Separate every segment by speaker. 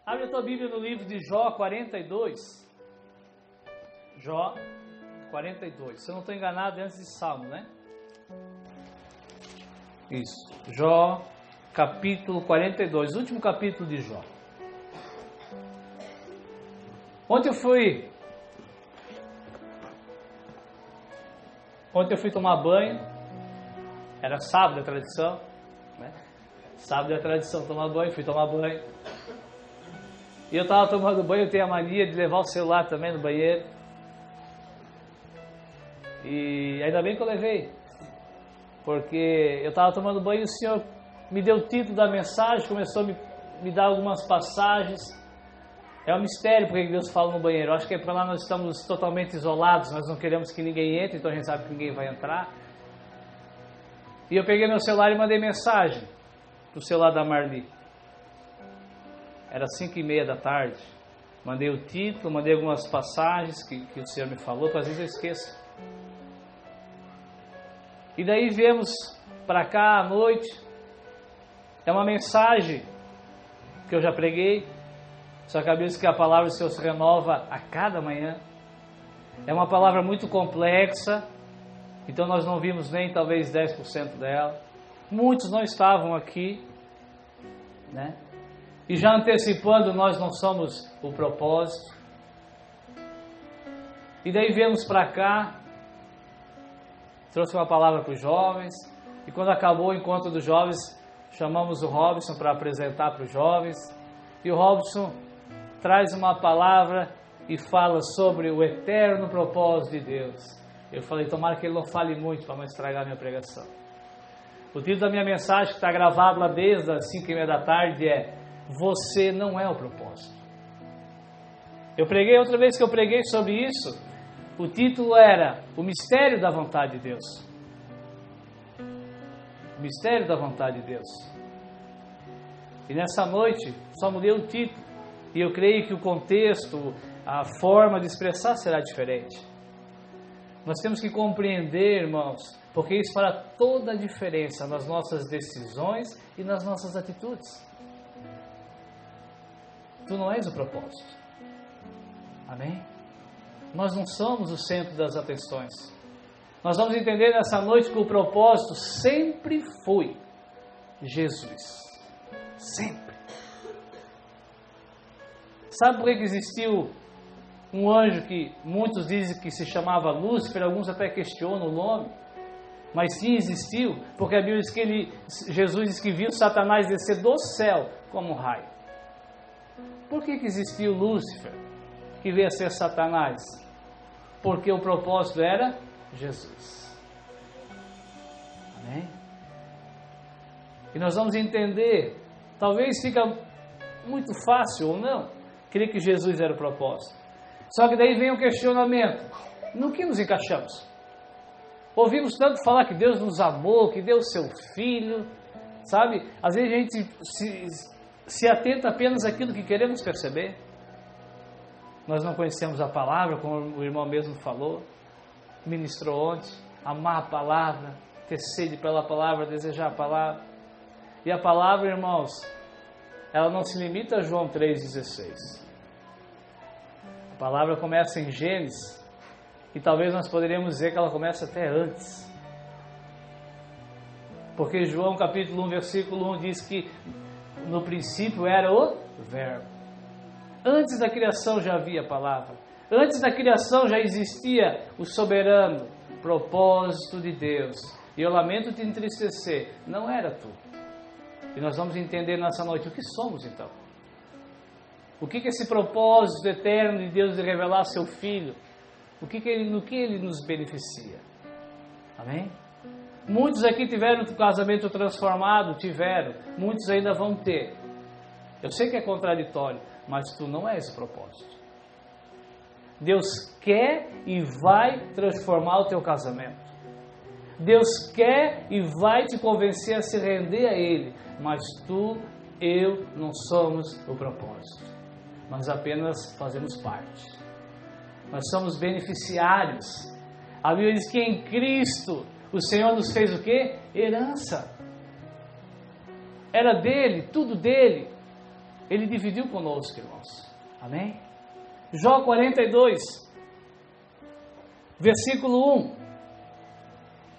Speaker 1: Abre a tua Bíblia no livro de Jó 42. Jó 42. Se eu não estou enganado, é antes de Salmo, né? Isso. Jó, capítulo 42. Último capítulo de Jó. Ontem eu fui tomar banho. Era sábado, a tradição, né? Sábado é a tradição, tomar banho. Fui tomar banho. E eu estava tomando banho, eu tenho a mania de levar o celular também no banheiro. E ainda bem que eu levei. Porque eu estava tomando banho e o Senhor me deu o título da mensagem, começou a me dar algumas passagens. É um mistério porque Deus fala no banheiro. Eu acho que é para lá nós estamos totalmente isolados, nós não queremos que ninguém entre, então a gente sabe que ninguém vai entrar. E eu peguei meu celular e mandei mensagem pro celular da Marli. Era 5:30 da tarde. Mandei o título, mandei algumas passagens que o Senhor me falou, que às vezes eu esqueço. E daí viemos para cá à noite. É uma mensagem que eu já preguei. Só que a Bíblia diz que a palavra do Senhor se renova a cada manhã. É uma palavra muito complexa. Então nós não vimos nem talvez 10% dela. Muitos não estavam aqui, né? E já antecipando, nós não somos o propósito. E daí viemos para cá, trouxe uma palavra para os jovens, e quando acabou o encontro dos jovens, chamamos o Robson para apresentar para os jovens, e o Robson traz uma palavra e fala sobre o eterno propósito de Deus. Eu falei, tomara que ele não fale muito para não estragar a minha pregação. O título da minha mensagem, que está gravado lá desde as 5:30 da tarde, é Você não é o propósito. Eu preguei, outra vez que eu preguei sobre isso, o título era O Mistério da Vontade de Deus. O Mistério da Vontade de Deus. E nessa noite, só mudei o título. E eu creio que o contexto, a forma de expressar será diferente. Nós temos que compreender, irmãos, porque isso fará toda a diferença nas nossas decisões e nas nossas atitudes. Tu não és o propósito. Amém? Nós não somos o centro das atenções. Nós vamos entender nessa noite que o propósito sempre foi Jesus. Sempre. Sabe por que existiu um anjo que muitos dizem que se chamava Lúcifer, alguns até questionam o nome, mas sim existiu, porque a Bíblia diz que Jesus diz que viu Satanás descer do céu como um raio. Por que existiu Lúcifer, que veio a ser Satanás? Porque o propósito era Jesus. Amém? E nós vamos entender, talvez fica muito fácil ou não, crer que Jesus era o propósito. Só que daí vem o questionamento, no que nos encaixamos? Ouvimos tanto falar que Deus nos amou, que deu o seu Filho, sabe? Às vezes a gente se atenta apenas àquilo que queremos perceber. Nós não conhecemos a palavra, como o irmão mesmo falou, ministrou ontem, amar a palavra, ter sede pela palavra, desejar a palavra. E a palavra, irmãos, ela não se limita a João 3,16. A palavra começa em Gênesis, e talvez nós poderíamos dizer que ela começa até antes. Porque João capítulo 1, versículo 1 diz que no princípio era o Verbo. Antes da criação já havia a palavra. Antes da criação já existia o soberano propósito de Deus. E eu lamento te entristecer, não era tu. E nós vamos entender nessa noite o que somos então. O que esse propósito eterno de Deus de revelar seu Filho, no que ele nos beneficia. Amém? Muitos aqui tiveram o casamento transformado, muitos ainda vão ter. Eu sei que é contraditório, mas tu não és o propósito. Deus quer e vai transformar o teu casamento. Deus quer e vai te convencer a se render a Ele, mas tu, eu, não somos o propósito. Nós apenas fazemos parte. Nós somos beneficiários. A Bíblia diz que em Cristo o Senhor nos fez o quê? Herança. Era dele, tudo dele. Ele dividiu conosco, irmãos. Amém? Jó 42, versículo 1.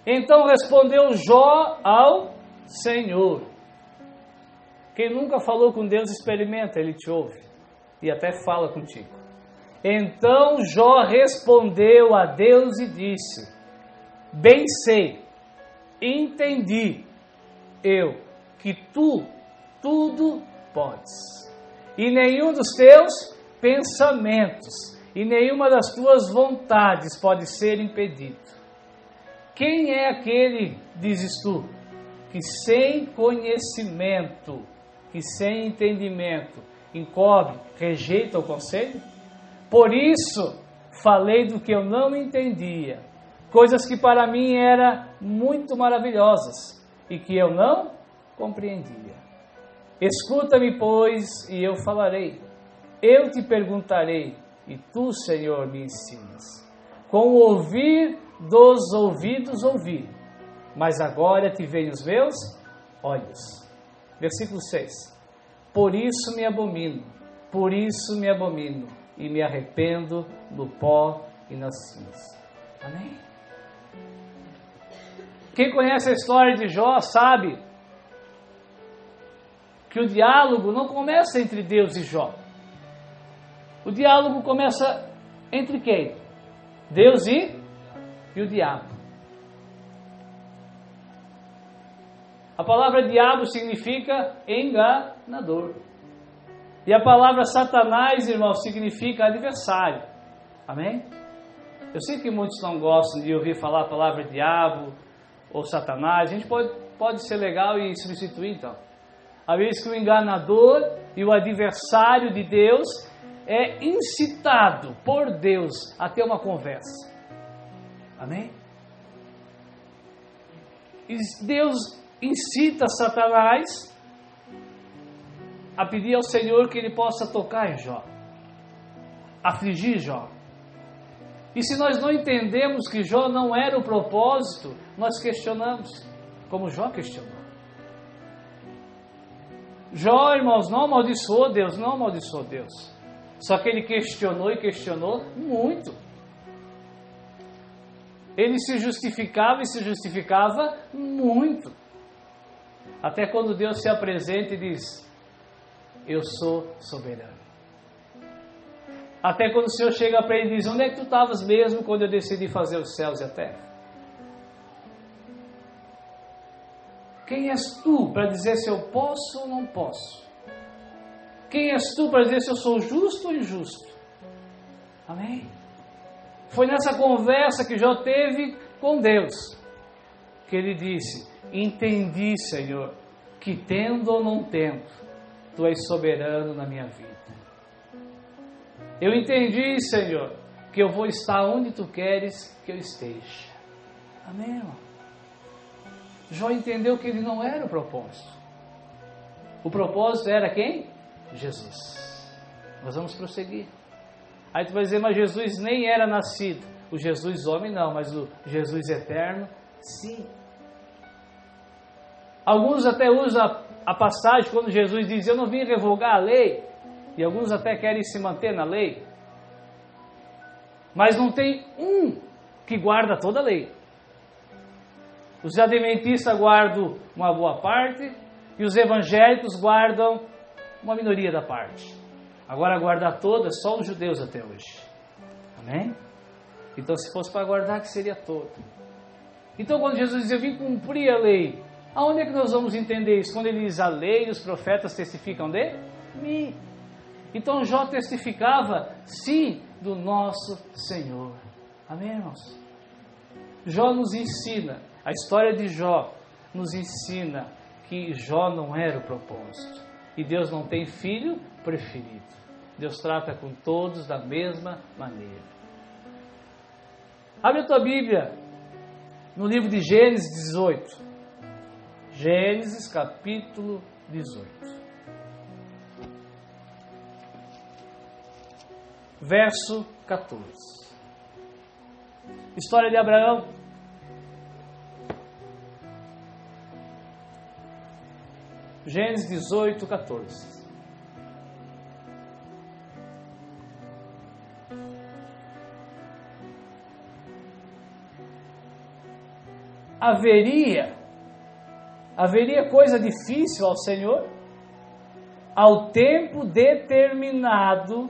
Speaker 1: Então respondeu Jó ao Senhor. Quem nunca falou com Deus, experimenta, Ele te ouve e até fala contigo. Então Jó respondeu a Deus e disse: bem sei, entendi eu que tu tudo podes, e nenhum dos teus pensamentos e nenhuma das tuas vontades pode ser impedido. Quem é aquele, dizes tu, que sem conhecimento, que sem entendimento, encobre, rejeita o conselho? Por isso falei do que eu não entendia, coisas que para mim eram muito maravilhosas e que eu não compreendia. Escuta-me, pois, e eu falarei. Eu te perguntarei, e tu, Senhor, me ensinas. Com o ouvir dos ouvidos ouvi, mas agora te veem os meus olhos. Versículo 6. Por isso me abomino, e me arrependo no pó e nas cinzas. Amém? Quem conhece a história de Jó sabe que o diálogo não começa entre Deus e Jó. O diálogo começa entre quem? Deus e o diabo. A palavra diabo significa enganador. E a palavra Satanás, irmão, significa adversário. Amém? Eu sei que muitos não gostam de ouvir falar a palavra diabo ou Satanás. A gente pode ser legal e substituir então. A vez que o enganador e o adversário de Deus é incitado por Deus a ter uma conversa. Amém? E Deus incita Satanás a pedir ao Senhor que Ele possa tocar em Jó, afligir Jó. E se nós não entendemos que Jó não era o propósito, nós questionamos, como Jó questionou. Jó, irmãos, não amaldiçoou Deus, Só que ele questionou e questionou muito. Ele se justificava muito. Até quando Deus se apresenta e diz: eu sou soberano. Até quando o Senhor chega para ele e diz: onde é que tu estavas mesmo quando eu decidi fazer os céus e a terra? Quem és tu para dizer se eu posso ou não posso? Quem és tu para dizer se eu sou justo ou injusto? Amém? Foi nessa conversa que Jó teve com Deus que ele disse: entendi, Senhor, que tendo ou não tendo, tu és soberano na minha vida. Eu entendi, Senhor, que eu vou estar onde tu queres que eu esteja. Amém, irmão? Jó entendeu que ele não era o propósito. O propósito era quem? Jesus. Nós vamos prosseguir. Aí tu vai dizer: mas Jesus nem era nascido. O Jesus homem não, mas o Jesus eterno, sim. Alguns até usam a passagem quando Jesus diz: eu não vim revogar a lei. E alguns até querem se manter na lei. Mas não tem um que guarda toda a lei. Os adventistas guardam uma boa parte e os evangélicos guardam uma minoria da parte. Agora guardar toda, só os judeus até hoje. Amém? Então se fosse para guardar, que seria todo. Então quando Jesus diz: eu vim cumprir a lei, aonde é que nós vamos entender isso? Quando ele diz: a lei e os profetas testificam de mim. Então Jó testificava, sim, do nosso Senhor. Amém, irmãos? Jó nos ensina, a história de Jó nos ensina que Jó não era o propósito. E Deus não tem filho preferido. Deus trata com todos da mesma maneira. Abre a tua Bíblia no livro de Gênesis 18. Gênesis capítulo 18. Verso 14. História de Abraão. Gênesis 18, 14. Haveria coisa difícil ao Senhor? Ao tempo determinado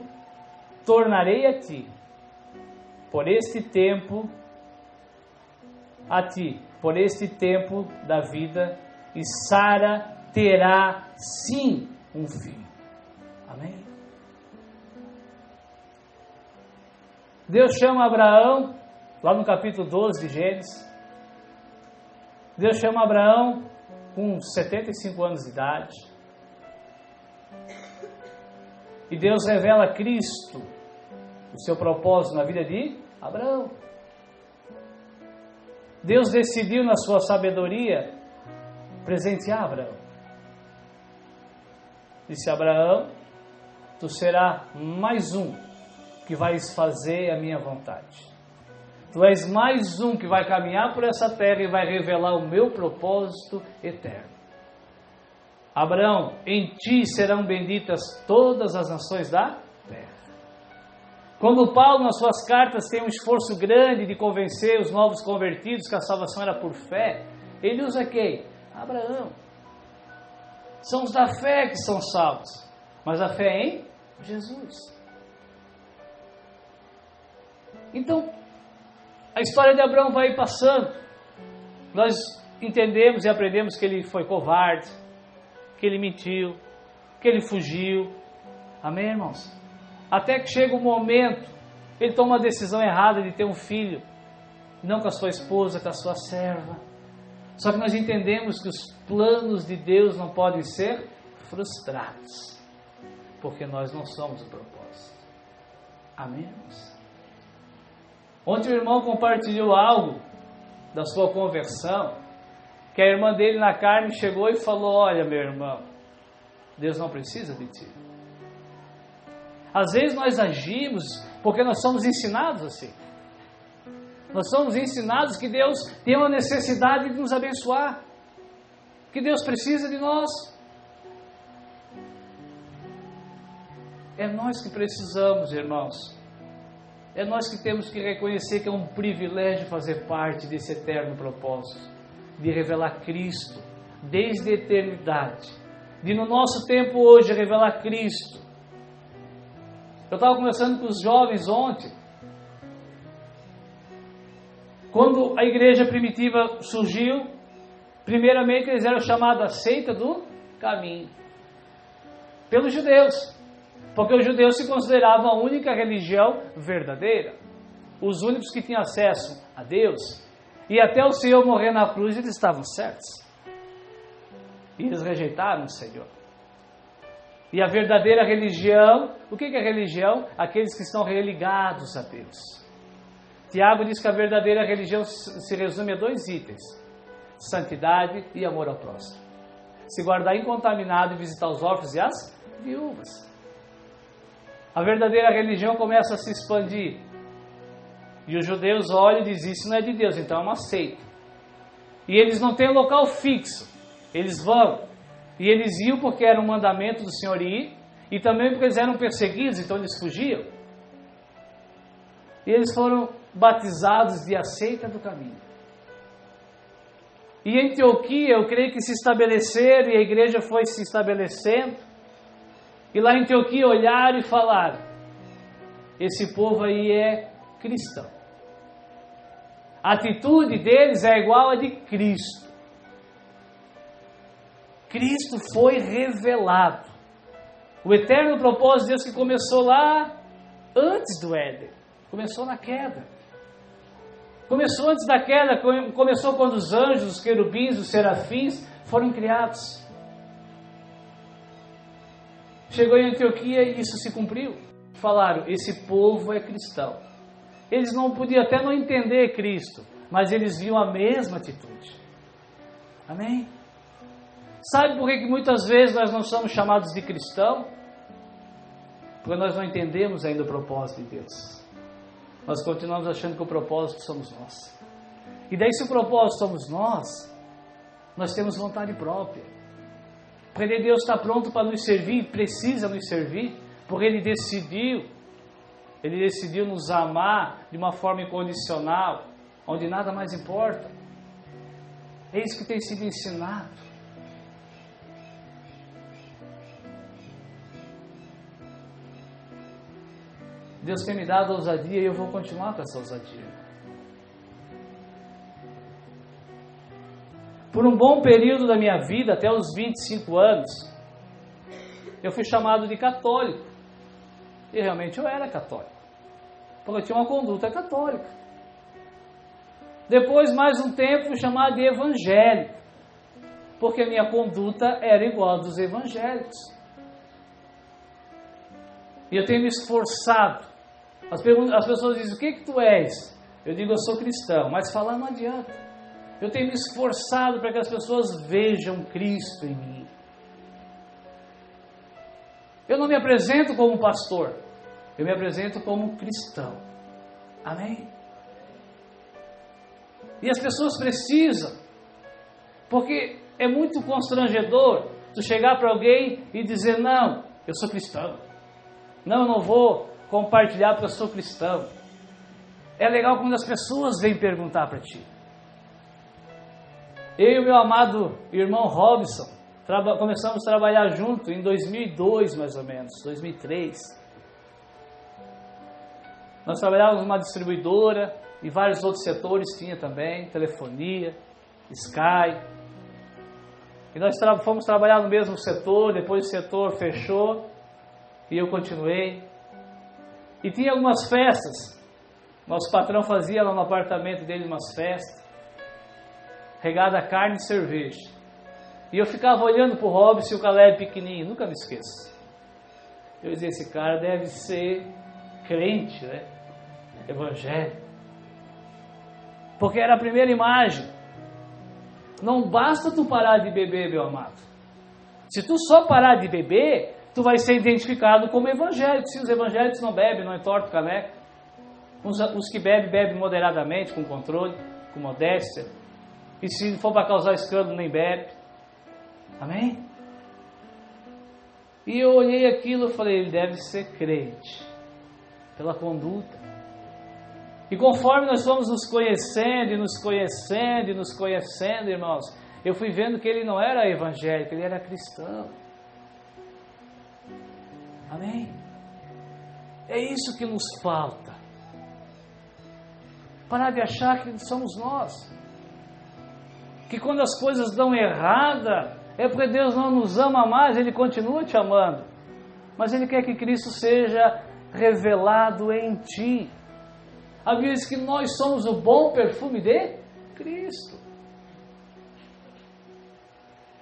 Speaker 1: tornarei a ti, por este tempo da vida, e Sara terá sim um filho. Amém? Deus chama Abraão, lá no capítulo 12 de Gênesis. Deus chama Abraão com 75 anos de idade. E Deus revela Cristo, o seu propósito na vida de Abraão. Deus decidiu, na sua sabedoria, presentear Abraão. Disse: Abraão, tu serás mais um que vais fazer a minha vontade. Tu és mais um que vai caminhar por essa terra e vai revelar o meu propósito eterno. Abraão, em ti serão benditas todas as nações da terra. Quando Paulo, nas suas cartas, tem um esforço grande de convencer os novos convertidos que a salvação era por fé, ele usa quem? Abraão. São os da fé que são salvos, mas a fé é em Jesus. Então, a história de Abraão vai passando. Nós entendemos e aprendemos que ele foi covarde, que ele mentiu, que ele fugiu. Amém, irmãos? Até que chega o momento, ele toma a decisão errada de ter um filho, não com a sua esposa, com a sua serva. Só que nós entendemos que os planos de Deus não podem ser frustrados, porque nós não somos o propósito. Amém, irmãos? Ontem o irmão compartilhou algo da sua conversão, que a irmã dele na carne chegou e falou: olha, meu irmão, Deus não precisa de ti. Às vezes nós agimos porque nós somos ensinados assim. Nós somos ensinados que Deus tem uma necessidade de nos abençoar, que Deus precisa de nós. É nós que precisamos, irmãos. É nós que temos que reconhecer que é um privilégio fazer parte desse eterno propósito, de revelar Cristo desde a eternidade, de no nosso tempo hoje revelar Cristo. Eu estava conversando com os jovens ontem, quando a igreja primitiva surgiu, primeiramente eles eram chamados a seita do caminho, pelos judeus. Porque os judeus se consideravam a única religião verdadeira, os únicos que tinham acesso a Deus, e até o Senhor morrer na cruz eles estavam certos, e eles rejeitaram o Senhor. E a verdadeira religião, o que é religião? Aqueles que estão religados a Deus. Tiago diz que a verdadeira religião se resume a 2 itens: santidade e amor ao próximo. Se guardar incontaminado e visitar os órfãos e as viúvas. A verdadeira religião começa a se expandir. E os judeus olham e dizem: isso não é de Deus, então é uma seita. E eles não têm um local fixo. Eles vão. E eles iam porque era um mandamento do Senhor ir. E também porque eles eram perseguidos, então eles fugiam. E eles foram batizados de a seita do caminho. E em Antioquia, eu creio que se estabeleceram, e a igreja foi se estabelecendo. E lá em Antioquia olharam e falaram: esse povo aí é cristão. A atitude deles é igual a de Cristo. Cristo foi revelado. O eterno propósito de Deus que começou lá antes do Éden. Começou na queda. Começou antes da queda, começou quando os anjos, os querubins, os serafins foram criados. Chegou em Antioquia e isso se cumpriu. Falaram: esse povo é cristão. Eles não podiam até não entender Cristo, mas eles viam a mesma atitude. Amém? Sabe por que muitas vezes nós não somos chamados de cristão? Porque nós não entendemos ainda o propósito de Deus. Nós continuamos achando que o propósito somos nós. E daí, se o propósito somos nós temos vontade própria. Porque Deus está pronto para nos servir, precisa nos servir, porque Ele decidiu Ele decidiu nos amar de uma forma incondicional, onde nada mais importa. É isso que tem sido ensinado. Deus tem me dado ousadia e eu vou continuar com essa ousadia. Por um bom período da minha vida, até os 25 anos, eu fui chamado de católico. E realmente eu era católico, porque eu tinha uma conduta católica. Depois, mais um tempo, fui chamado de evangélico, porque a minha conduta era igual a dos evangélicos. E eu tenho me esforçado. As pessoas dizem, o que tu és? Eu digo, eu sou cristão, mas falar não adianta. Eu tenho me esforçado para que as pessoas vejam Cristo em mim. Eu não me apresento como pastor, eu me apresento como cristão. Amém? E as pessoas precisam, porque é muito constrangedor tu chegar para alguém e dizer, não, eu sou cristão. Não, eu não vou compartilhar porque eu sou cristão. É legal quando as pessoas vêm perguntar para ti. Eu e o meu amado irmão Robson começamos a trabalhar junto em 2002, mais ou menos, 2003. Nós trabalhávamos numa distribuidora e vários outros setores tinha também, telefonia, Sky. E nós fomos trabalhar no mesmo setor, depois o setor fechou e eu continuei. E tinha algumas festas, nosso patrão fazia lá no apartamento dele umas festas, regada a carne e cerveja. E eu ficava olhando para o Robson e o Caleb pequenininho, nunca me esqueço. Eu dizia, esse cara deve ser crente, né? Evangélico. Porque era a primeira imagem. Não basta tu parar de beber, meu amado. Se tu só parar de beber, tu vai ser identificado como evangélico. Se os evangélicos não bebem, não entortam o caneco. Os que bebem, bebem moderadamente, com controle, com modéstia. E se for para causar escândalo, nem bebe. Amém? E eu olhei aquilo e falei, ele deve ser crente, pela conduta. E conforme nós fomos nos conhecendo, e nos conhecendo, e nos conhecendo, irmãos, eu fui vendo que ele não era evangélico, ele era cristão. Amém? É isso que nos falta. Parar de achar que somos nós. Que quando as coisas dão errada, é porque Deus não nos ama mais, Ele continua te amando. Mas Ele quer que Cristo seja revelado em ti. A Bíblia diz que nós somos o bom perfume de Cristo.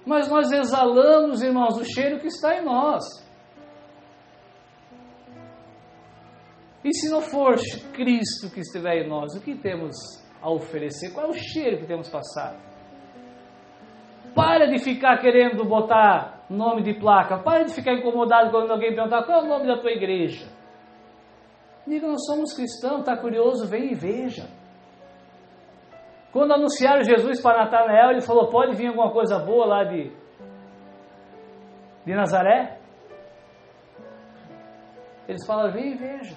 Speaker 1: Mas nós exalamos, irmãos, o cheiro que está em nós. E se não for Cristo que estiver em nós, o que temos a oferecer? Qual é o cheiro que temos passado? Para de ficar querendo botar nome de placa. Para de ficar incomodado quando alguém perguntar qual é o nome da tua igreja. Diga, nós somos cristãos, está curioso, vem e veja. Quando anunciaram Jesus para Natanael, ele falou, pode vir alguma coisa boa lá de Nazaré? Eles falaram, vem e veja.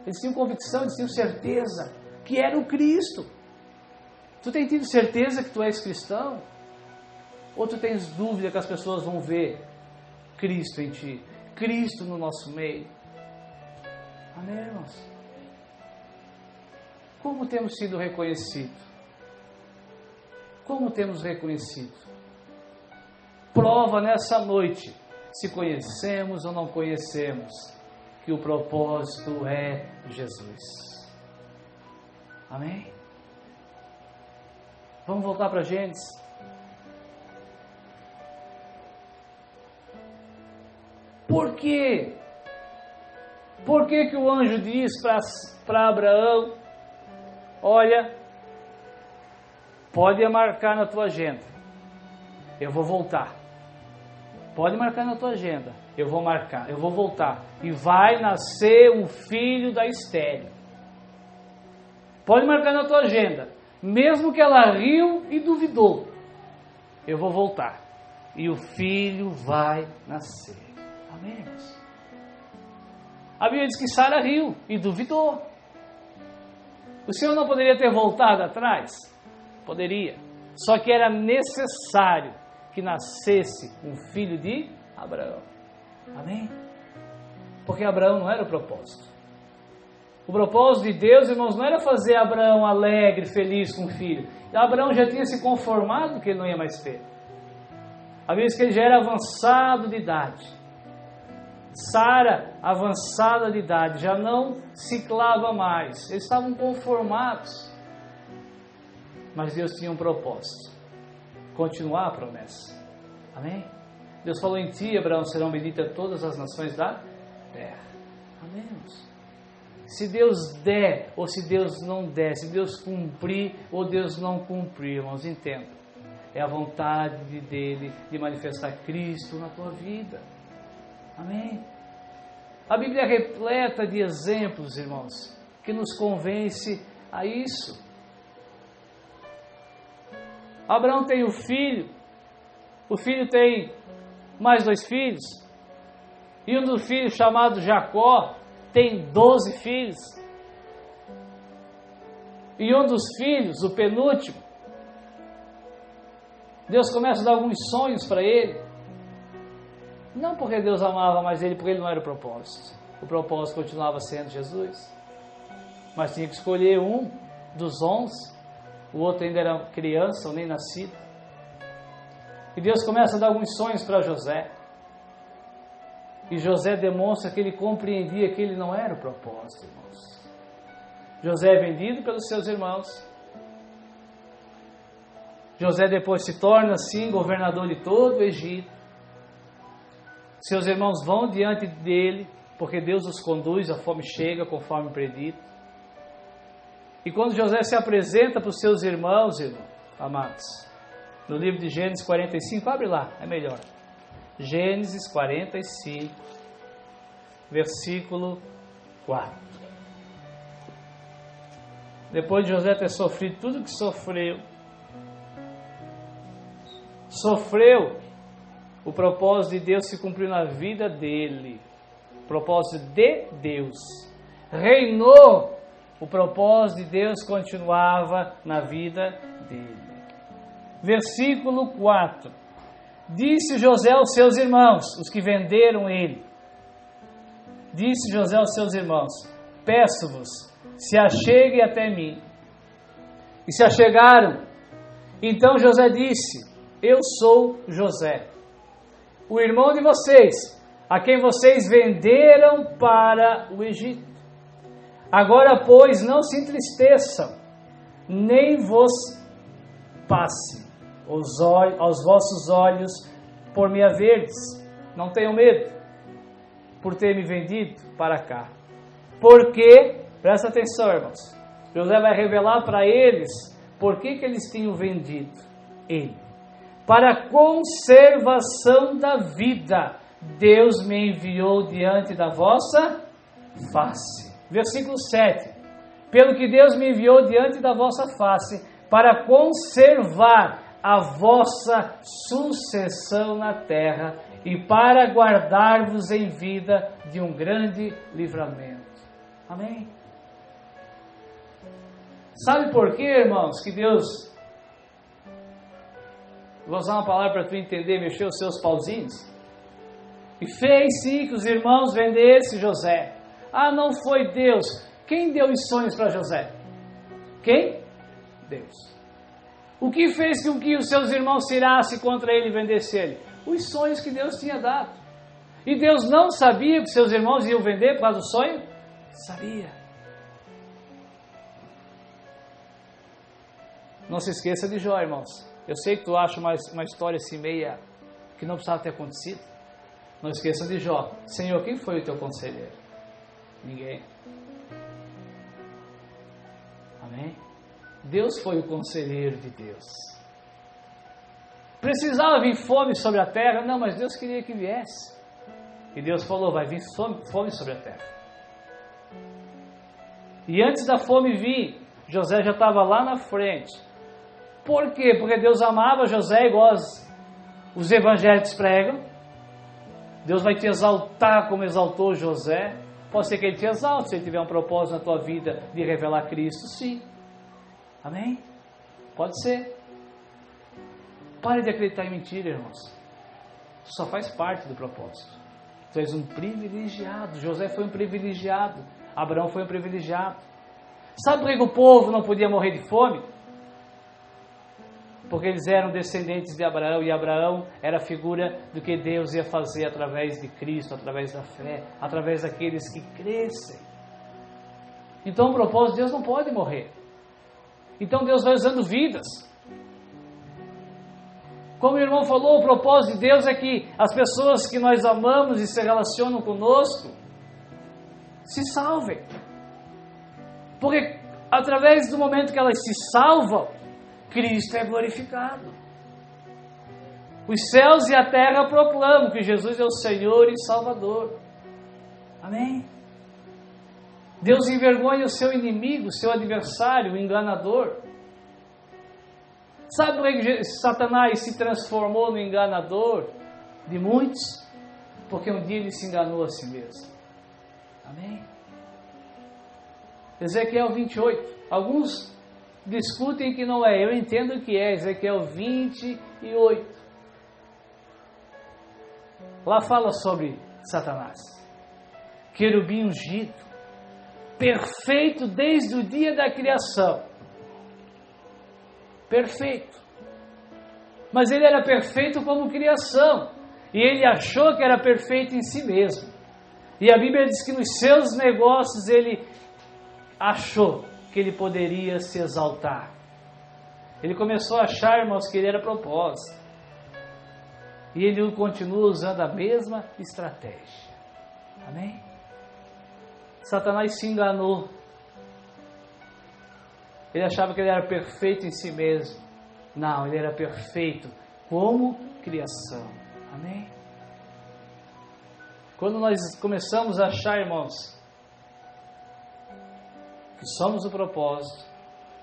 Speaker 1: Eles tinham convicção, eles tinham certeza que era o Cristo. Tu tem tido certeza que tu és cristão? Ou tu tens dúvida que as pessoas vão ver Cristo em ti? Cristo no nosso meio? Amém, irmãos? Como temos sido reconhecidos? Como temos reconhecido? Prova nessa noite se conhecemos ou não conhecemos que o propósito é Jesus. Amém? Vamos voltar para Gênesis. Por quê? Por que o anjo diz para Abraão, olha, pode marcar na tua agenda, eu vou voltar. Pode marcar na tua agenda, eu vou marcar, eu vou voltar. E vai nascer um filho da estéril. Pode marcar na tua agenda, mesmo que ela riu e duvidou, eu vou voltar. E o filho vai nascer. Amém, irmãos? A Bíblia diz que Sara riu e duvidou. O Senhor não poderia ter voltado atrás? Poderia. Só que era necessário que nascesse um filho de Abraão. Amém? Porque Abraão não era o propósito. O propósito de Deus, irmãos, não era fazer Abraão alegre, feliz com o filho. Abraão já tinha se conformado que ele não ia mais ter. A Bíblia diz que ele já era avançado de idade. Sara, avançada de idade, já não ciclava mais. Eles estavam conformados. Mas Deus tinha um propósito. Continuar a promessa. Amém? Deus falou: em ti, Abraão, serão benditas todas as nações da terra. Amém, irmãos? Se Deus der ou se Deus não der, se Deus cumprir ou Deus não cumprir, irmãos, entenda. É a vontade dele de manifestar Cristo na tua vida. Amém? A Bíblia é repleta de exemplos, irmãos, que nos convence a isso. Abraão tem o filho tem mais 2 filhos, e um dos filhos, chamado Jacó, tem 12 filhos, e um dos filhos, o penúltimo, Deus começa a dar alguns sonhos para ele, não porque Deus amava mais ele, porque ele não era o propósito. O propósito continuava sendo Jesus. Mas tinha que escolher um dos 11. O outro ainda era criança, ou nem nascido. E Deus começa a dar alguns sonhos para José. E José demonstra que ele compreendia que ele não era o propósito, irmãos. José é vendido pelos seus irmãos. José depois se torna, assim, governador de todo o Egito. Seus irmãos vão diante dele, porque Deus os conduz, a fome chega conforme predito. E quando José se apresenta para os seus irmãos, amados, no livro de Gênesis 45, abre lá, é melhor. Gênesis 45, versículo 4. Depois de José ter sofrido tudo que sofreu, o propósito de Deus se cumpriu na vida dele. O propósito de Deus reinou. O propósito de Deus continuava na vida dele. Versículo 4. Disse José aos seus irmãos, os que venderam ele. Disse José aos seus irmãos: peço-vos, se acheguem até mim. E se achegaram. Então José disse: eu sou José, o irmão de vocês, a quem vocês venderam para o Egito. Agora, pois, não se entristeçam, nem vos passe aos vossos olhos por me haverdes. Não tenham medo por ter me vendido para cá. Porque, presta atenção, irmãos, José vai revelar para eles por que eles tinham vendido ele. Para a conservação da vida, Deus me enviou diante da vossa face. Versículo 7. Pelo que Deus me enviou diante da vossa face, para conservar a vossa sucessão na terra e para guardar-vos em vida de um grande livramento. Amém? Sabe por quê, irmãos, que Deus... Vou usar uma palavra para tu entender, mexer os seus pauzinhos. E fez sim que os irmãos vendessem José. Ah, não foi Deus. Quem deu os sonhos para José? Quem? Deus. O que fez com que os seus irmãos se irassem contra ele e vendessem ele? Os sonhos que Deus tinha dado. E Deus não sabia que seus irmãos iam vender por causa do sonho? Sabia. Não se esqueça de Jó, irmãos. Eu sei que tu acha uma história assim meia que não precisava ter acontecido. Não esqueça de Jó. Senhor, quem foi o teu conselheiro? Ninguém. Amém? Deus foi o conselheiro de Deus. Precisava vir fome sobre a terra? Não, mas Deus queria que viesse. E Deus falou, vai vir fome sobre a terra. E antes da fome vir, José já estava lá na frente. Por quê? Porque Deus amava José igual os evangélicos pregam. Deus vai te exaltar como exaltou José. Pode ser que Ele te exalte, se Ele tiver um propósito na tua vida de revelar Cristo, sim. Amém? Pode ser. Pare de acreditar em mentira, irmãos. Só faz parte do propósito. Tu és um privilegiado. José foi um privilegiado. Abraão foi um privilegiado. Sabe por que o povo não podia morrer de fome? Porque eles eram descendentes de Abraão, e Abraão era a figura do que Deus ia fazer através de Cristo, através da fé, através daqueles que crescem. Então o propósito de Deus não pode morrer. Então Deus vai usando vidas. Como o irmão falou, o propósito de Deus é que as pessoas que nós amamos e se relacionam conosco se salvem. Porque através do momento que elas se salvam, Cristo é glorificado. Os céus e a terra proclamam que Jesus é o Senhor e Salvador. Amém? Deus envergonha o seu inimigo, o seu adversário, o enganador. Sabe por que Satanás se transformou no enganador de muitos? Porque um dia ele se enganou a si mesmo. Amém? Ezequiel 28. Alguns discutem que não é. Eu entendo que é. Ezequiel 28. Lá fala sobre Satanás. Querubim ungido. Perfeito desde o dia da criação. Perfeito. Mas ele era perfeito como criação. E ele achou que era perfeito em si mesmo. E a Bíblia diz que nos seus negócios ele achou que ele poderia se exaltar. Ele começou a achar, irmãos, que ele era propósito. E ele continua usando a mesma estratégia. Amém? Satanás se enganou. Ele achava que ele era perfeito em si mesmo. Não, ele era perfeito como criação. Amém? Quando nós começamos a achar, irmãos, que somos o propósito,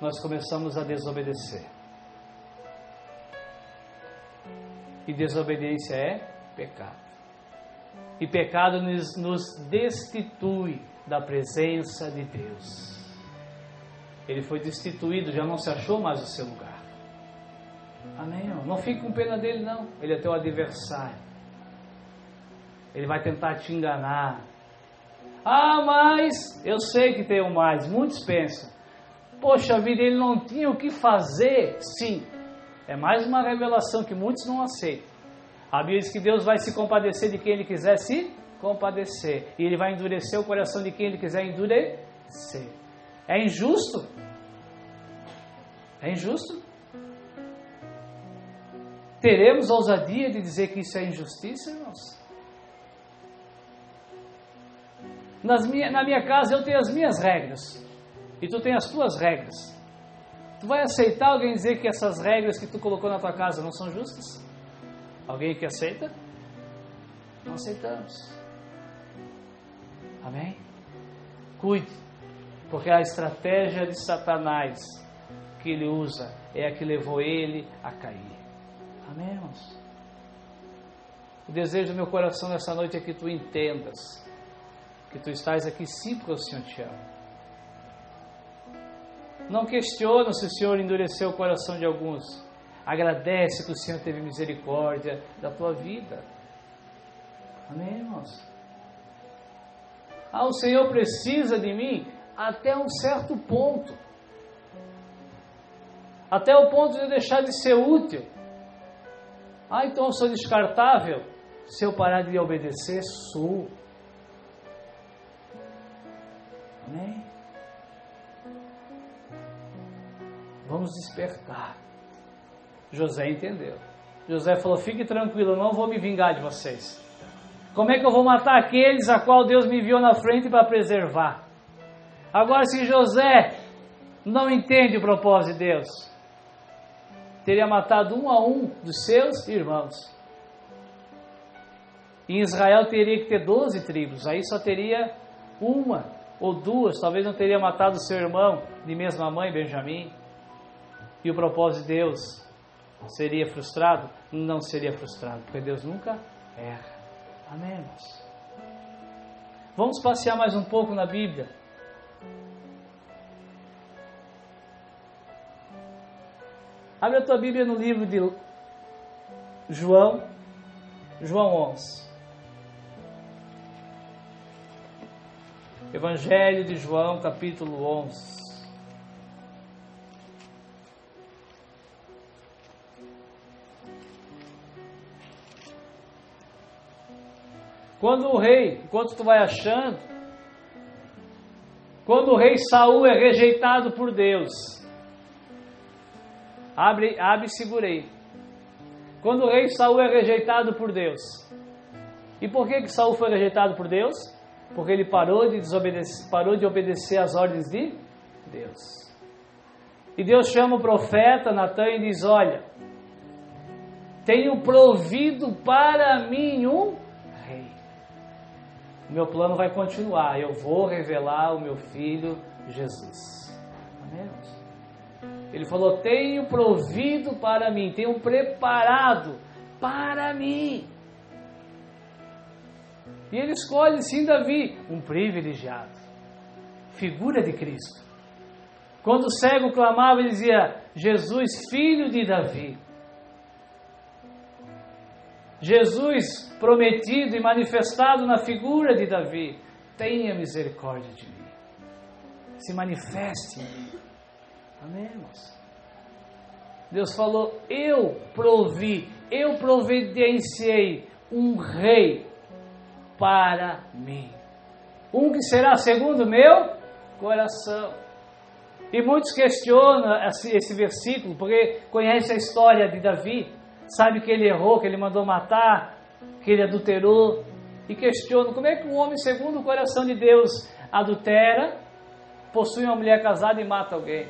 Speaker 1: nós começamos a desobedecer. E desobediência é pecado. E pecado nos destitui da presença de Deus. Ele foi destituído, já não se achou mais o seu lugar. Amém? Não fique com pena dele, não. Ele é teu adversário. Ele vai tentar te enganar. Ah, mas eu sei que tem um mais. Muitos pensam, poxa vida, ele não tinha o que fazer. Sim, é mais uma revelação que muitos não aceitam. A Bíblia diz que Deus vai se compadecer de quem Ele quiser se compadecer. E Ele vai endurecer o coração de quem Ele quiser endurecer. É injusto? É injusto? Teremos ousadia de dizer que isso é injustiça, irmãos? Na minha casa eu tenho as minhas regras. E tu tem as tuas regras. Tu vai aceitar alguém dizer que essas regras que tu colocou na tua casa não são justas? Alguém que aceita? Não aceitamos. Amém? Cuide, porque a estratégia de Satanás que ele usa é a que levou ele a cair. Amém, irmãos? O desejo do meu coração nessa noite é que tu entendas que tu estás aqui sim porque o Senhor te ama. Não questiona se o Senhor endureceu o coração de alguns. Agradece que o Senhor teve misericórdia da tua vida. Amém, irmãos? Ah, o Senhor precisa de mim até um certo ponto. Até o ponto de eu deixar de ser útil. Ah, então eu sou descartável? Se eu parar de obedecer, sou. Amém? Vamos despertar. José entendeu. José falou, fique tranquilo, eu não vou me vingar de vocês. Como é que eu vou matar aqueles a qual Deus me enviou na frente para preservar? Agora, se José não entende o propósito de Deus, teria matado um a um dos seus irmãos. Em Israel teria que ter 12 tribos, aí só teria uma ou duas, talvez não teria matado seu irmão de mesma mãe, Benjamim. E o propósito de Deus seria frustrado? Não seria frustrado, porque Deus nunca erra. Amém, irmãos? Vamos passear mais um pouco na Bíblia. Abre a tua Bíblia no livro de João 11. Evangelho de João, capítulo 11. Quando o rei, enquanto tu vai achando, quando o rei Saul é rejeitado por Deus, abre e segura aí. Quando o rei Saul é rejeitado por Deus, e por que Saul foi rejeitado por Deus? Porque ele parou de obedecer às ordens de Deus. E Deus chama o profeta Natã e diz: olha, tenho provido para mim um rei. O meu plano vai continuar. Eu vou revelar o meu filho Jesus. Amém? Ele falou: tenho provido para mim, tenho preparado para mim. E ele escolhe sim Davi, um privilegiado, figura de Cristo. Quando o cego clamava, ele dizia: Jesus, filho de Davi. Jesus prometido e manifestado na figura de Davi, tenha misericórdia de mim, se manifeste em mim. Amém, irmãos? Deus falou: eu providenciei um rei para mim, um que será segundo o meu coração. E muitos questionam esse versículo, porque conhecem a história de Davi, sabe que ele errou, que ele mandou matar, que ele adulterou, e questionam como é que um homem segundo o coração de Deus adultera, possui uma mulher casada e mata alguém.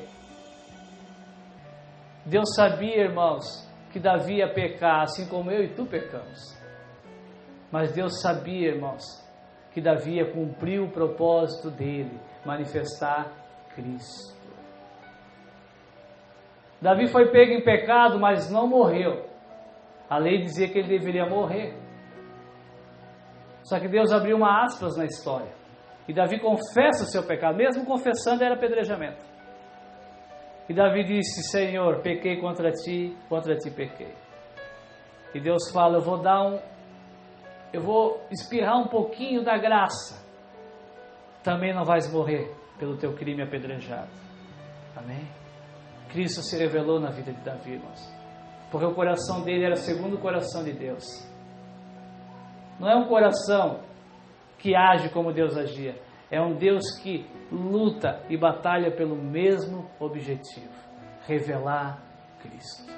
Speaker 1: Deus sabia, irmãos, que Davi ia pecar, assim como eu e tu pecamos. Mas Deus sabia, irmãos, que Davi ia cumprir o propósito dele, manifestar Cristo. Davi foi pego em pecado, mas não morreu. A lei dizia que ele deveria morrer. Só que Deus abriu uma aspas na história. E Davi confessa o seu pecado, mesmo confessando era apedrejamento. E Davi disse: Senhor, pequei contra ti pequei. E Deus fala: eu vou espirrar um pouquinho da graça. Também não vais morrer pelo teu crime apedrejado. Amém? Cristo se revelou na vida de Davi, irmãos, porque o coração dele era segundo o coração de Deus. Não é um coração que age como Deus agia, é um Deus que luta e batalha pelo mesmo objetivo: revelar Cristo.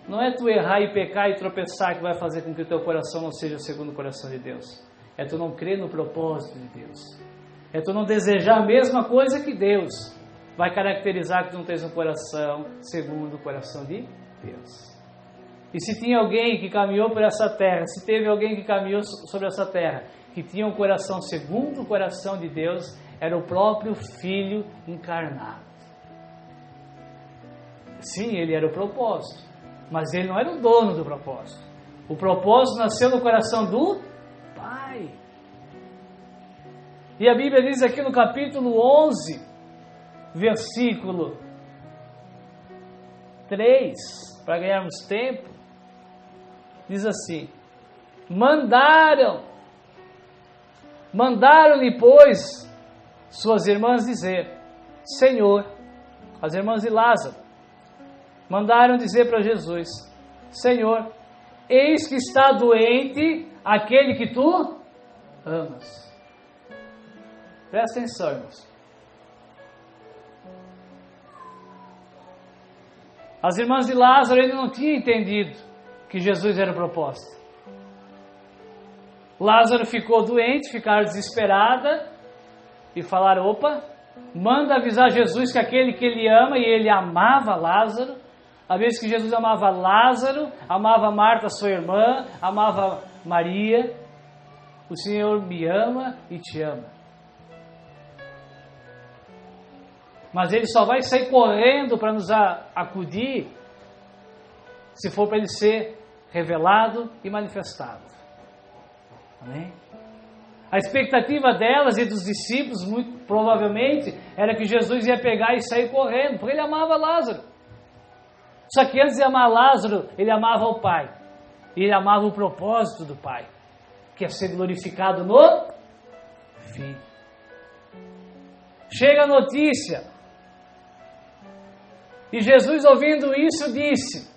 Speaker 1: Não é tu errar e pecar e tropeçar que vai fazer com que o teu coração não seja segundo o coração de Deus. É tu não crer no propósito de Deus. É tu não desejar a mesma coisa que Deus. Vai caracterizar que tu não tens um coração segundo o coração de Deus. E se tinha alguém que caminhou por essa terra, se teve alguém que caminhou sobre essa terra, que tinha um coração segundo o coração de Deus, era o próprio Filho encarnado. Sim, ele era o propósito, mas ele não era o dono do propósito. O propósito nasceu no coração do Pai. E a Bíblia diz aqui no capítulo 11, versículo 3, para ganharmos tempo, diz assim: mandaram-lhe, pois, suas irmãs dizer: Senhor, as irmãs de Lázaro, mandaram dizer para Jesus: Senhor, eis que está doente aquele que tu amas. Presta atenção, irmãos. As irmãs de Lázaro ainda não tinham entendido que Jesus era o propósito. Lázaro ficou doente, ficaram desesperadas e falaram: opa, manda avisar Jesus que aquele que ele ama, e ele amava Lázaro, a vez que Jesus amava Lázaro, amava Marta, sua irmã, amava Maria, o Senhor me ama e te ama. Mas ele só vai sair correndo para nos acudir se for para ele ser revelado e manifestado. Amém? A expectativa delas e dos discípulos, muito provavelmente, era que Jesus ia pegar e sair correndo, porque ele amava Lázaro. Só que antes de amar Lázaro, ele amava o Pai. E ele amava o propósito do Pai, que é ser glorificado no Filho. Chega a notícia. E Jesus, ouvindo isso, disse,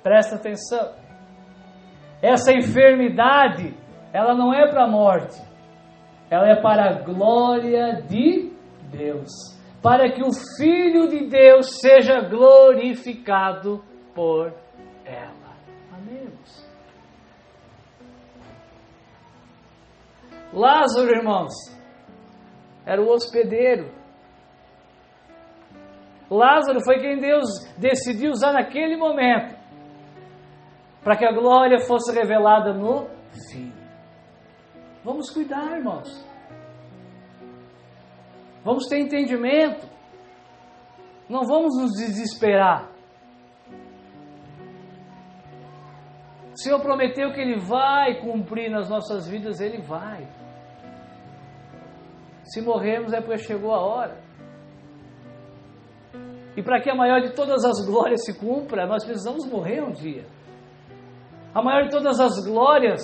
Speaker 1: presta atenção, essa enfermidade, ela não é para a morte, ela é para a glória de Deus, para que o Filho de Deus seja glorificado por ela. Amém? Lázaro, irmãos, era o hospedeiro. Lázaro foi quem Deus decidiu usar naquele momento para que a glória fosse revelada no Filho. Vamos cuidar, irmãos. Vamos ter entendimento. Não vamos nos desesperar. O Senhor prometeu que Ele vai cumprir nas nossas vidas, Ele vai. Se morrermos é porque chegou a hora. E para que a maior de todas as glórias se cumpra, nós precisamos morrer um dia. A maior de todas as glórias,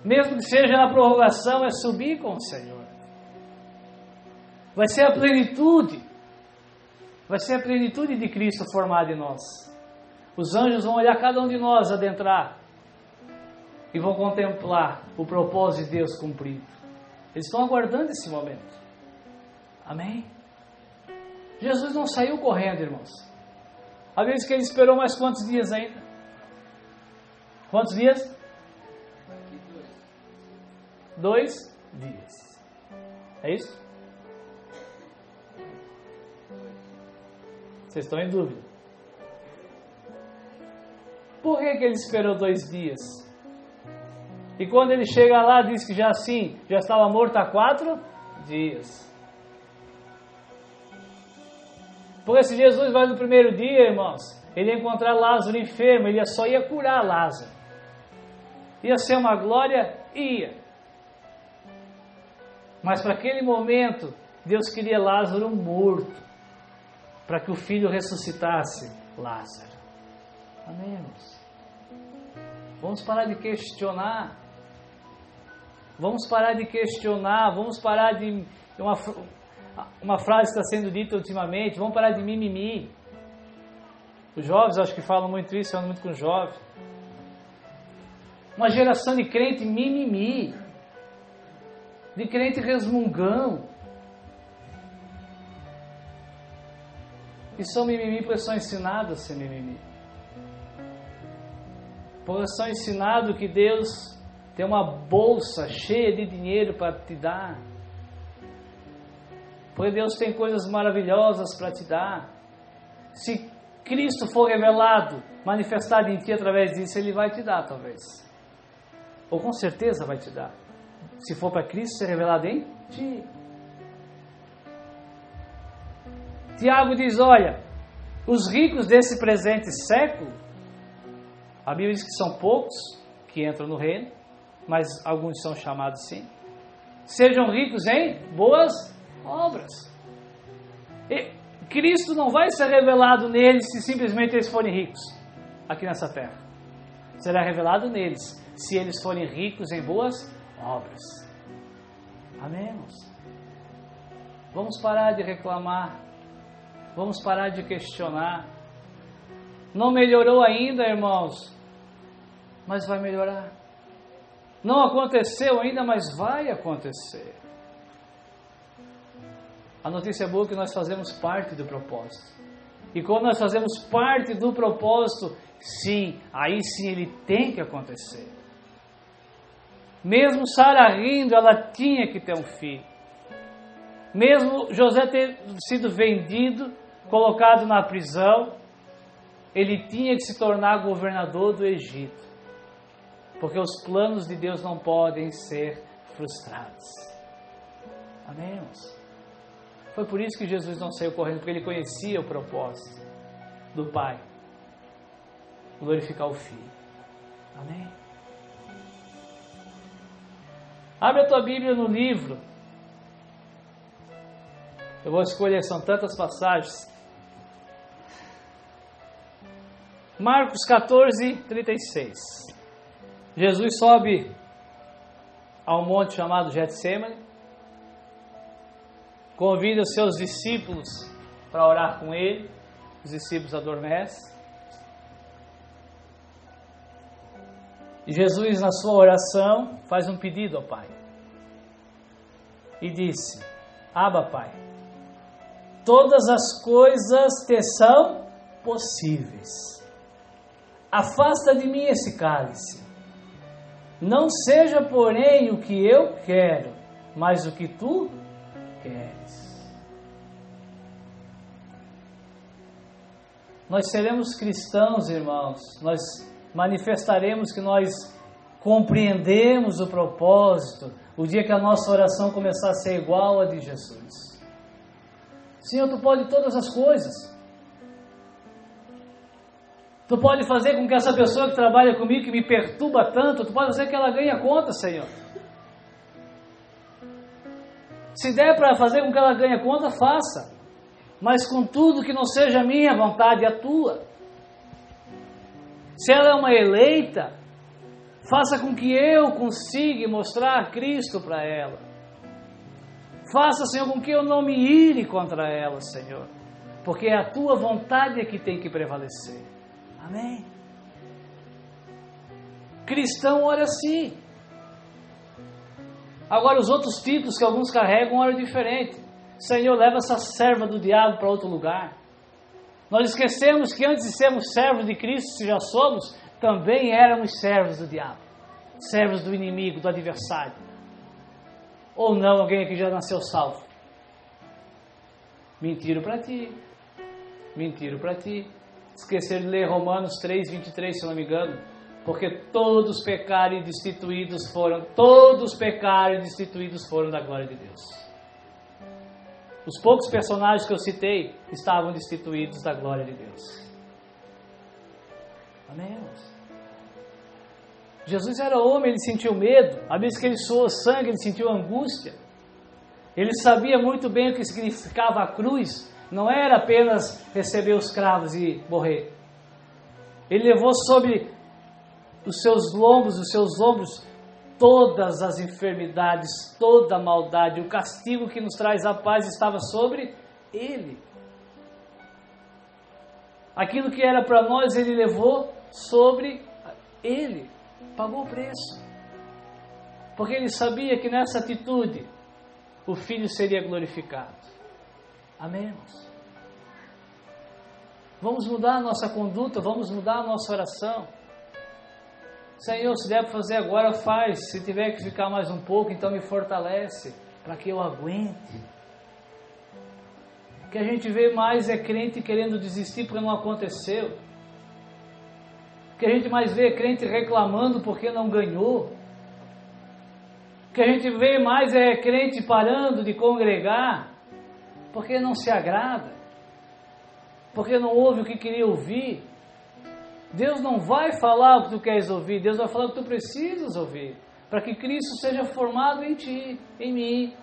Speaker 1: mesmo que seja na prorrogação, é subir com o Senhor. Vai ser a plenitude. Vai ser a plenitude de Cristo formada em nós. Os anjos vão olhar cada um de nós adentrar e vão contemplar o propósito de Deus cumprido. Eles estão aguardando esse momento. Amém? Jesus não saiu correndo, irmãos. A vez que Ele esperou mais quantos dias ainda? Quantos dias? 2 dias. É isso? Vocês estão em dúvida? Por que Ele esperou 2 dias? E quando Ele chega lá, diz que já estava morto há 4 dias. Porque se Jesus vai no primeiro dia, irmãos, Ele ia encontrar Lázaro enfermo, Ele só ia curar Lázaro. Ia ser uma glória? Ia. Mas para aquele momento, Deus queria Lázaro morto, para que o Filho ressuscitasse Lázaro. Amém, irmãos? Vamos parar de questionar. Vamos parar de questionar. Vamos parar de... Uma frase que está sendo dita ultimamente, vamos parar de mimimi. Os jovens, acho que falam muito isso, falam muito com os jovens. Uma geração de crente mimimi. De crente resmungão. E são mimimi porque são ensinados a ser mimimi. Porque são ensinados que Deus tem uma bolsa cheia de dinheiro para te dar. Porque Deus tem coisas maravilhosas para te dar. Se Cristo for revelado, manifestado em ti através disso, Ele vai te dar, talvez. Ou com certeza vai te dar. Se for para Cristo ser revelado em ti. Tiago diz, olha, os ricos desse presente século, a Bíblia diz que são poucos que entram no reino, mas alguns são chamados sim. Sejam ricos em boas obras. E Cristo não vai ser revelado neles se simplesmente eles forem ricos aqui nessa terra. Será revelado neles se eles forem ricos em boas obras. Amém, irmãos? Vamos parar de reclamar. Vamos parar de questionar. Não melhorou ainda, irmãos, mas vai melhorar. Não aconteceu ainda, mas vai acontecer. A notícia boa é que nós fazemos parte do propósito. E quando nós fazemos parte do propósito, sim, aí sim ele tem que acontecer. Mesmo Sara rindo, ela tinha que ter um filho. Mesmo José ter sido vendido, colocado na prisão, ele tinha que se tornar governador do Egito. Porque os planos de Deus não podem ser frustrados. Amém, irmãos? Foi por isso que Jesus não saiu correndo, porque Ele conhecia o propósito do Pai. Glorificar o Filho. Amém? Abre a tua Bíblia no livro. Eu vou escolher, são tantas passagens. Marcos 14, 36. Jesus sobe a um monte chamado Getsemane, convida os seus discípulos para orar com ele. Os discípulos adormecem. E Jesus, na sua oração, faz um pedido ao Pai. E disse: Abba, Pai, todas as coisas te são possíveis. Afasta de mim esse cálice. Não seja, porém, o que eu quero, mas o que tu queres. Nós seremos cristãos, irmãos. Nós manifestaremos que nós compreendemos o propósito o dia que a nossa oração começar a ser igual a de Jesus. Senhor, tu pode todas as coisas. Tu pode fazer com que essa pessoa que trabalha comigo, que me perturba tanto, tu pode fazer que ela ganhe a conta, Senhor. Se der para fazer com que ela ganhe a conta, faça. Mas contudo que não seja a minha vontade, a tua. Se ela é uma eleita, faça com que eu consiga mostrar Cristo para ela. Faça, Senhor, com que eu não me ire contra ela, Senhor. Porque é a tua vontade que tem que prevalecer. Amém? Cristão ora assim. Agora os outros títulos que alguns carregam ora diferente. Senhor, leva essa serva do diabo para outro lugar. Nós esquecemos que antes de sermos servos de Cristo, se já somos, também éramos servos do diabo. Servos do inimigo, do adversário. Ou não, alguém aqui já nasceu salvo. Mentiram para ti. Mentiram para ti. Esqueceram de ler Romanos 3, 23, se não me engano. Porque todos pecaram e destituídos foram da glória de Deus. Os poucos personagens que eu citei estavam destituídos da glória de Deus. Amém, irmãos? Jesus era homem, ele sentiu medo. À medida que ele suou sangue, ele sentiu angústia. Ele sabia muito bem o que significava a cruz. Não era apenas receber os cravos e morrer. Ele levou sobre os seus ombros, todas as enfermidades, toda a maldade. O castigo que nos traz a paz estava sobre ele. Aquilo que era para nós, ele levou sobre ele. Pagou o preço. Porque ele sabia que nessa atitude, o Filho seria glorificado. Amém, irmãos? Vamos mudar a nossa conduta, vamos mudar a nossa oração. Senhor, se der para fazer agora, faz. Se tiver que ficar mais um pouco, então me fortalece, para que eu aguente. O que a gente vê mais é crente querendo desistir porque não aconteceu. O que a gente mais vê é crente reclamando porque não ganhou. O que a gente vê mais é crente parando de congregar porque não se agrada, porque não ouve o que queria ouvir. Deus não vai falar o que tu queres ouvir, Deus vai falar o que tu precisas ouvir, para que Cristo seja formado em ti, em mim,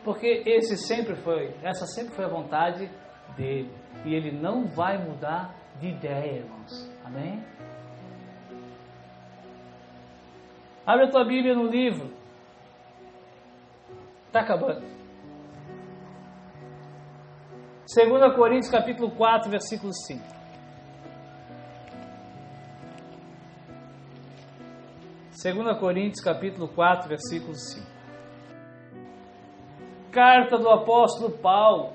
Speaker 1: porque essa sempre foi a vontade dele, e ele não vai mudar de ideia, irmãos. Amém? Abre a tua Bíblia no livro, está acabando. 2 Coríntios capítulo 4, versículo 5. Segunda Coríntios capítulo 4, versículo 5. Carta do apóstolo Paulo.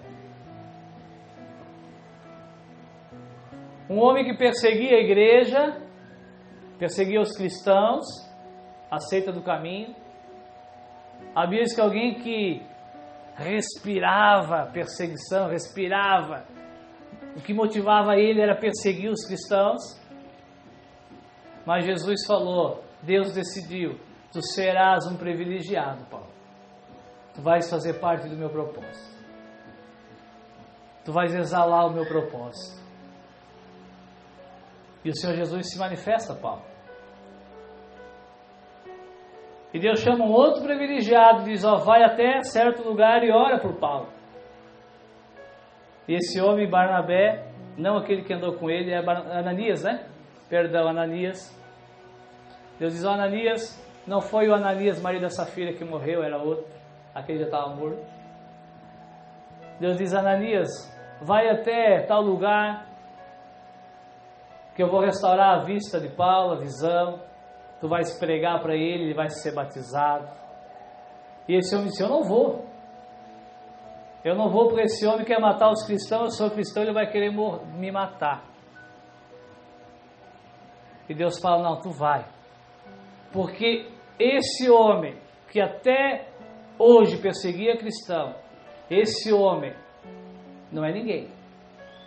Speaker 1: Um homem que perseguia a igreja, perseguia os cristãos, a seita do caminho. Havia que alguém que respirava perseguição, o que motivava ele era perseguir os cristãos. Mas Jesus falou, Deus decidiu, tu serás um privilegiado, Paulo. Tu vais fazer parte do meu propósito. Tu vais exalar o meu propósito. E o Senhor Jesus se manifesta, Paulo. E Deus chama um outro privilegiado, diz, ó, vai até certo lugar e ora por Paulo. E esse homem, Barnabé, não aquele que andou com ele, é Ananias, né? Perdão, Ananias. Deus diz, ó, Ananias, não foi o Ananias, marido da Safira, que morreu, era outro. Aquele já estava morto. Deus diz, Ananias, vai até tal lugar, que eu vou restaurar a vista de Paulo, a visão. Tu vais pregar para ele vai ser batizado. E esse homem disse, eu não vou. Eu não vou porque esse homem quer matar os cristãos, eu sou cristão, ele vai querer me matar. E Deus fala, não, tu vai. Porque esse homem, que até hoje perseguia cristão, esse homem não é ninguém.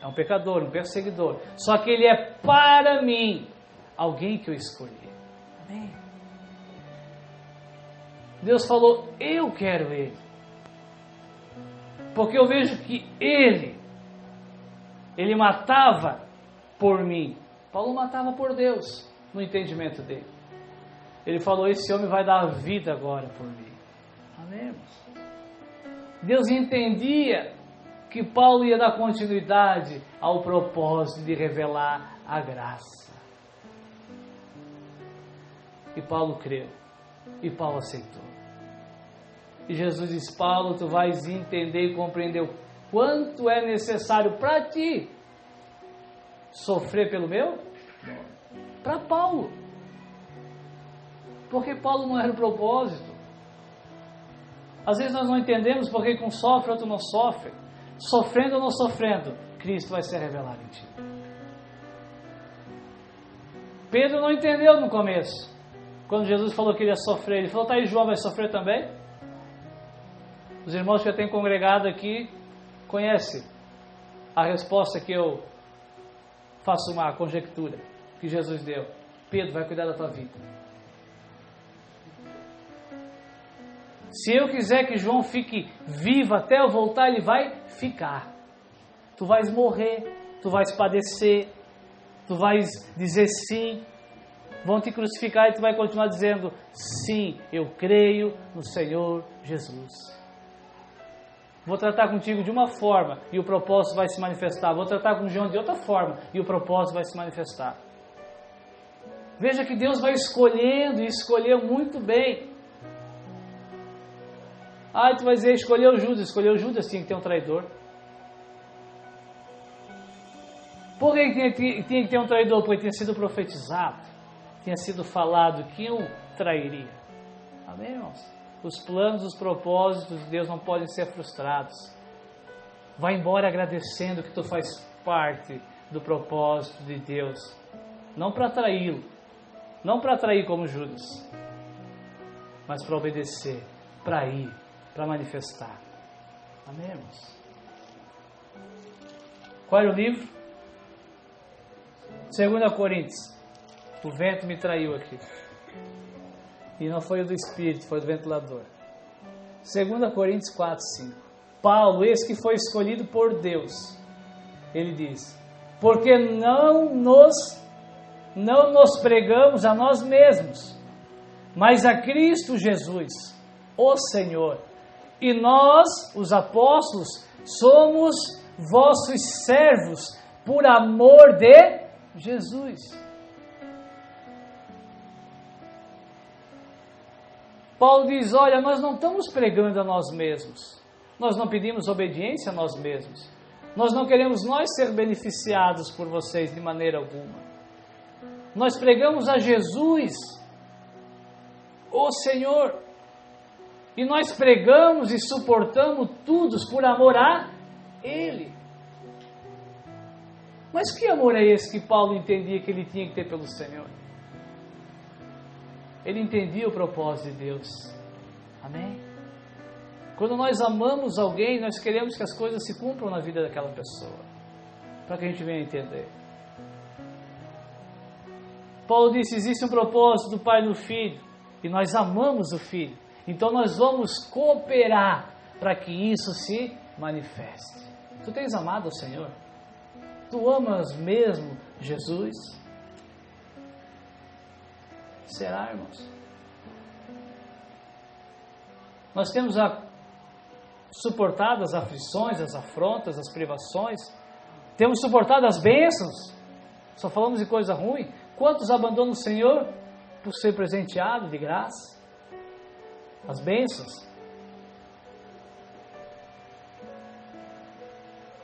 Speaker 1: É um pecador, um perseguidor. Só que ele é para mim alguém que eu escolhi. Amém? Deus falou, eu quero ele. Porque eu vejo que ele matava por mim. Paulo matava por Deus, no entendimento dele. Ele falou, esse homem vai dar a vida agora por mim. Amém, irmãos? Deus entendia que Paulo ia dar continuidade ao propósito de revelar a graça. E Paulo creu. E Paulo aceitou. E Jesus diz, Paulo, tu vais entender e compreender o quanto é necessário para ti sofrer pelo meu? Para Paulo. Porque Paulo não era o propósito. Às vezes nós não entendemos porque um sofre, outro não sofre. Sofrendo ou não sofrendo, Cristo vai ser revelado em ti. Pedro não entendeu no começo. Quando Jesus falou que ele ia sofrer, ele falou, tá aí, João vai sofrer também? Os irmãos que eu tenho congregado aqui conhecem a resposta que eu faço uma conjectura que Jesus deu. Pedro, vai cuidar da tua vida. Se eu quiser que João fique vivo até eu voltar, ele vai ficar. Tu vais morrer, tu vais padecer, tu vais dizer sim. Vão te crucificar e tu vai continuar dizendo, sim, eu creio no Senhor Jesus. Vou tratar contigo de uma forma e o propósito vai se manifestar. Vou tratar com João de outra forma e o propósito vai se manifestar. Veja que Deus vai escolhendo e escolheu muito bem. Ah, tu vai dizer, escolheu Judas, tinha que ter um traidor. Por que tinha que ter um traidor? Porque tinha sido profetizado, tinha sido falado que um trairia. Amém, irmãos? Os planos, os propósitos de Deus não podem ser frustrados. Vai embora agradecendo que tu faz parte do propósito de Deus. Não para traí-lo, não para trair como Judas, mas para obedecer, para ir, para manifestar. Amém, irmãos? Qual era o livro? 2 Coríntios. O vento me traiu aqui. E não foi o do Espírito, foi do ventilador. 2 Coríntios 4, 5. Paulo, esse que foi escolhido por Deus, ele diz, porque não nos pregamos a nós mesmos, mas a Cristo Jesus, o Senhor. E nós, os apóstolos, somos vossos servos por amor de Jesus. Paulo diz, olha, nós não estamos pregando a nós mesmos. Nós não pedimos obediência a nós mesmos. Nós não queremos nós ser beneficiados por vocês de maneira alguma. Nós pregamos a Jesus, o Senhor. E nós pregamos e suportamos tudo por amor a Ele. Mas que amor é esse que Paulo entendia que ele tinha que ter pelo Senhor? Ele entendia o propósito de Deus. Amém? Quando nós amamos alguém, nós queremos que as coisas se cumpram na vida daquela pessoa. Para que a gente venha entender. Paulo disse, existe um propósito do Pai no Filho. E nós amamos o Filho. Então nós vamos cooperar para que isso se manifeste. Tu tens amado o Senhor? Tu amas mesmo Jesus? Será, irmãos? Nós temos suportado as aflições, as afrontas, as privações. Temos suportado as bênçãos. Só falamos de coisa ruim. Quantos abandonam o Senhor por ser presenteado de graça? As bênçãos.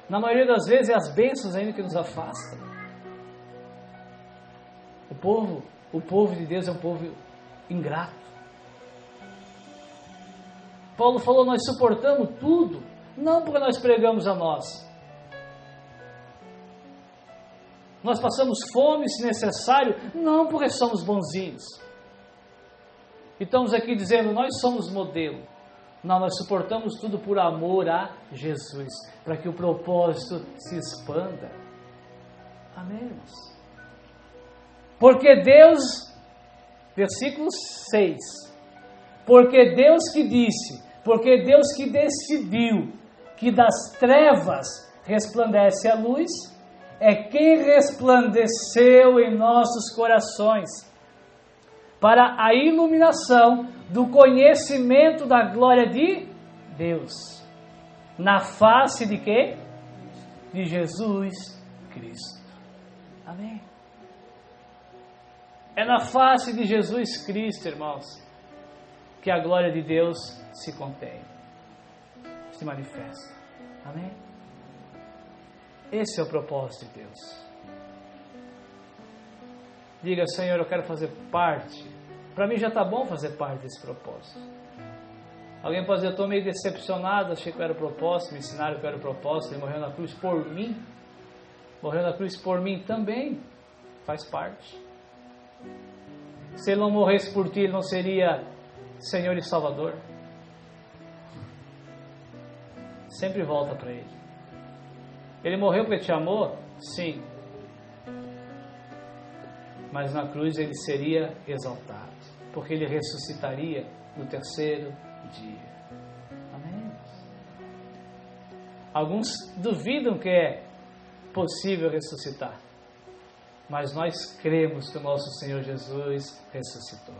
Speaker 1: Na maioria das vezes é as bênçãos ainda que nos afastam. O povo de Deus é um povo ingrato. Paulo falou, nós suportamos tudo, não porque nós pregamos a nós. Nós passamos fome se necessário, não porque somos bonzinhos. E estamos aqui dizendo, nós somos modelo. Não, nós suportamos tudo por amor a Jesus, para que o propósito se expanda. Amém, irmãos? Porque Deus, versículo 6, porque Deus que disse, porque Deus que decidiu que das trevas resplandece a luz, é quem resplandeceu em nossos corações, para a iluminação do conhecimento da glória de Deus, na face de quê? De Jesus Cristo. Amém? É na face de Jesus Cristo, irmãos, que a glória de Deus se contém, se manifesta. Amém? Esse é o propósito de Deus. Diga, Senhor, eu quero fazer parte. Para mim já está bom fazer parte desse propósito. Alguém pode dizer, eu estou meio decepcionado, achei que eu era o propósito, me ensinaram que eu era o propósito, ele morreu na cruz por mim. Morreu na cruz por mim também, faz parte. Se ele não morresse por ti, ele não seria Senhor e Salvador. Sempre volta para Ele. Ele morreu porque te amou? Sim. Mas na cruz ele seria exaltado, porque ele ressuscitaria no terceiro dia. Amém? Alguns duvidam que é possível ressuscitar, mas nós cremos que o nosso Senhor Jesus ressuscitou.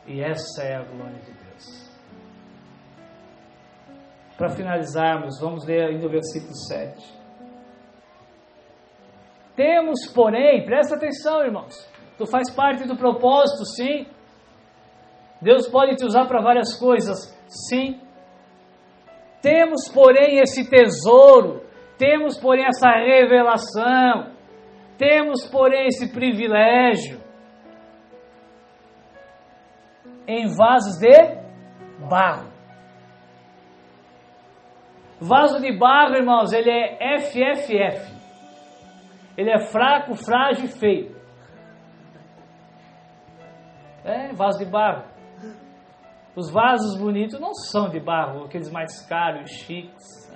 Speaker 1: E essa é a glória de Deus. Para finalizarmos, vamos ler ainda o versículo 7. Temos, porém, presta atenção, irmãos, tu faz parte do propósito, sim. Deus pode te usar para várias coisas, sim. Temos, porém, esse tesouro, temos, porém, essa revelação, temos, porém, esse privilégio em vasos de barro. Vaso de barro, irmãos, ele é FFF. Ele é fraco, frágil e feio. Vaso de barro. Os vasos bonitos não são de barro, aqueles mais caros, chiques.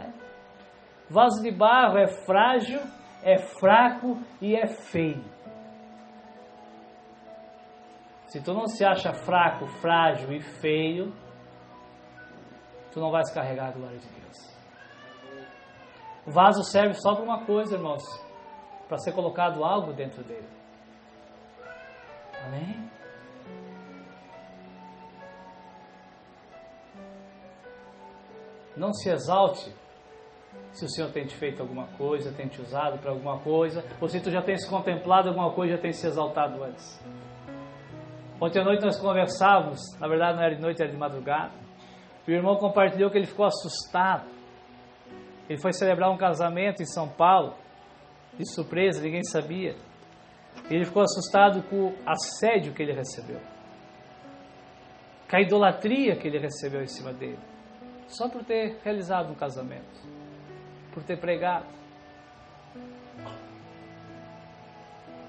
Speaker 1: Vaso de barro é frágil, é fraco e é feio. Se tu não se acha fraco, frágil e feio, tu não vais carregar a glória de Deus. O vaso serve só para uma coisa, irmãos, para ser colocado algo dentro dele. Amém? Não se exalte se o Senhor tem te feito alguma coisa, tem te usado para alguma coisa, ou se tu já tem se contemplado alguma coisa, já tem se exaltado antes. Ontem à noite nós conversávamos, na verdade não era de noite, era de madrugada, e o irmão compartilhou que ele ficou assustado. Ele foi celebrar um casamento em São Paulo, de surpresa, ninguém sabia. Ele ficou assustado com o assédio que ele recebeu, com a idolatria que ele recebeu em cima dele, só por ter realizado um casamento, por ter pregado.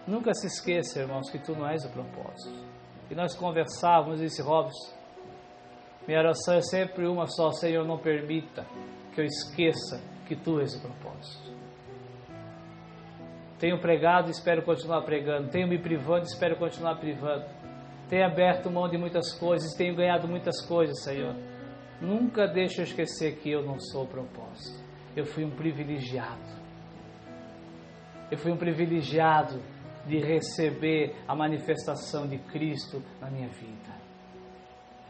Speaker 1: Nunca se esqueça, irmãos, que tu não és o propósito. E nós conversávamos, disse Robson, minha oração é sempre uma só: Senhor, não permita que eu esqueça que tu és o propósito. Tenho pregado e espero continuar pregando. Tenho me privando e espero continuar privando. Tenho aberto mão de muitas coisas, tenho ganhado muitas coisas, Senhor. Nunca deixe eu esquecer que eu não sou o propósito. Eu fui um privilegiado. Eu fui um privilegiado de receber a manifestação de Cristo na minha vida.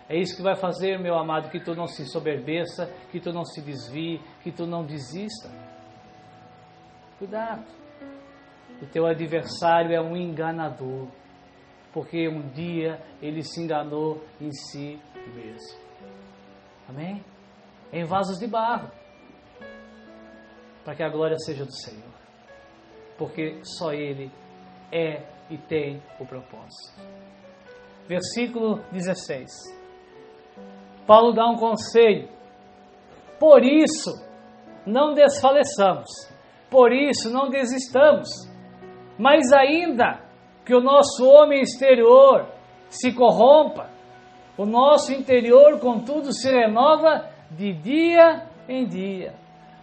Speaker 1: É isso que vai fazer, meu amado, que tu não se soberbeça, que tu não se desvie, que tu não desista. Cuidado. O teu adversário é um enganador, porque um dia ele se enganou em si mesmo. Amém? Em vasos de barro, para que a glória seja do Senhor, porque só Ele é e tem o propósito. Versículo 16. Paulo dá um conselho. Por isso, não desfaleçamos. Por isso, não desistamos. Mas ainda que o nosso homem exterior se corrompa, o nosso interior, contudo, se renova de dia em dia.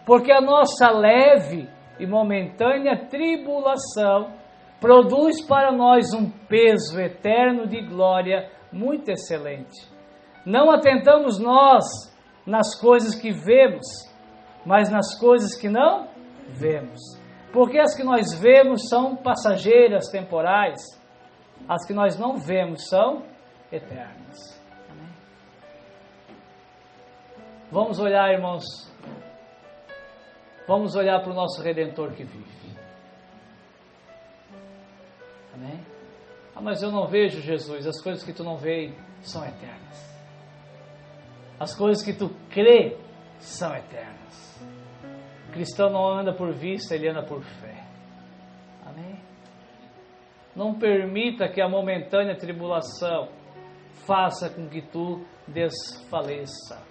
Speaker 1: Porque a nossa leve e momentânea tribulação produz para nós um peso eterno de glória muito excelente. Não atentamos nós nas coisas que vemos, mas nas coisas que não vemos. Porque as que nós vemos são passageiras, temporais. As que nós não vemos são eternas. Amém? Vamos olhar, irmãos. Vamos olhar para o nosso Redentor que vive. Amém? Ah, mas eu não vejo Jesus. As coisas que tu não vê são eternas. As coisas que tu crê são eternas. O cristão não anda por vista, ele anda por fé. Amém? Não permita que a momentânea tribulação faça com que tu desfaleça.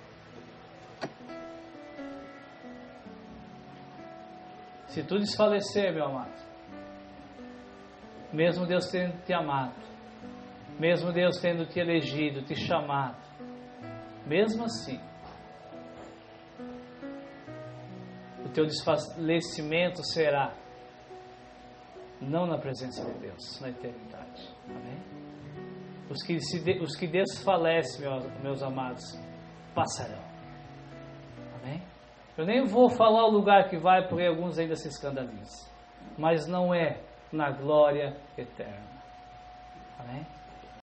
Speaker 1: Se tu desfalecer, meu amado, mesmo Deus tendo te amado, mesmo Deus tendo te elegido, te chamado, mesmo assim, o teu desfalecimento será não na presença de Deus, na eternidade. Amém? Os que desfalecem, meus amados, passarão. Amém? Eu nem vou falar o lugar que vai, porque alguns ainda se escandalizam. Mas não é na glória eterna. Amém?